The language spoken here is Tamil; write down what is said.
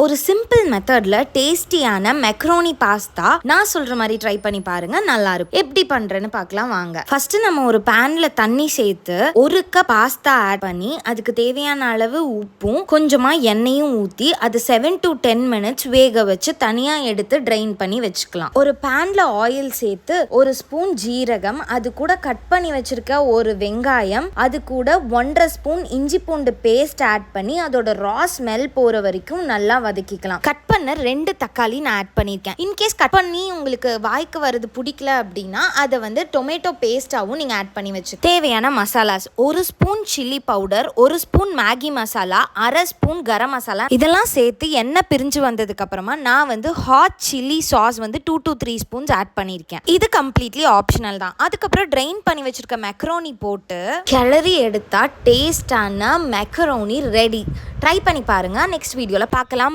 ஒரு சிம்பிள் மெத்தட்ல டேஸ்டியான மெக்ரோனி பாஸ்தா நான் சொல்ற மாதிரி ட்ரை பண்ணி பாருங்க, நல்லா இருக்கும். எப்படி பண்றேன்னு பார்க்கலாம் வாங்க. ஃபர்ஸ்ட் நம்ம ஒரு பேன்ல தண்ணி சேர்த்து ஒரு கப் பாஸ்தா ஆட் பண்ணி அதுக்கு தேவையான அளவு உப்பும் கொஞ்சமா எண்ணெயும் ஊத்தி அது 7 to 10 மினிட்ஸ் வேக வச்சு தனியா எடுத்து ட்ரைன் பண்ணி வச்சுக்கலாம். ஒரு பேன்ல ஆயில் சேர்த்து ஒரு ஸ்பூன் ஜீரகம், அது கூட கட் பண்ணி வச்சிருக்க ஒரு வெங்காயம், அது கூட 1.5 ஸ்பூன் இஞ்சி பூண்டு பேஸ்ட் ஆட் பண்ணி அதோட ரா ஸ்மெல் போற வரைக்கும் நல்லா வதக்கிக்கலாம். கட் பண்ண 2 தக்காளி நான் ஆட் பண்ணியிருக்கேன். இன்கேஸ் கட் பண்ணி உங்களுக்கு வாய்க்கு வருது பிடிக்கல அப்படின்னா அதை வந்து டொமேட்டோ பேஸ்டாவும் நீங்க ஆட் பண்ணி வச்சு. தேவையான masalas: 1 spoon chilli powder, 1 spoon Maggi masala, 1/2 spoon garam masala, இதெல்லாம் சேர்த்து எண்ணெய் பிரிஞ்சு வந்ததுக்கு அப்புறமா நான் வந்து ஹாட் சில்லி சாஸ் வந்து 2 to 3 ஸ்பூன்ஸ் ஆட் பண்ணியிருக்கேன். இது கம்ப்ளீட்லி ஆப்ஷனல் தான். அதுக்கப்புறம் ட்ரைன் பண்ணி வச்சிருக்க மெக்ரோனி போட்டு கிளறி எடுத்தா டேஸ்டான மெக்ரோனி ரெடி. ட்ரை பண்ணி பாருங்க. நெக்ஸ்ட் வீடியோல பார்க்கலாம்.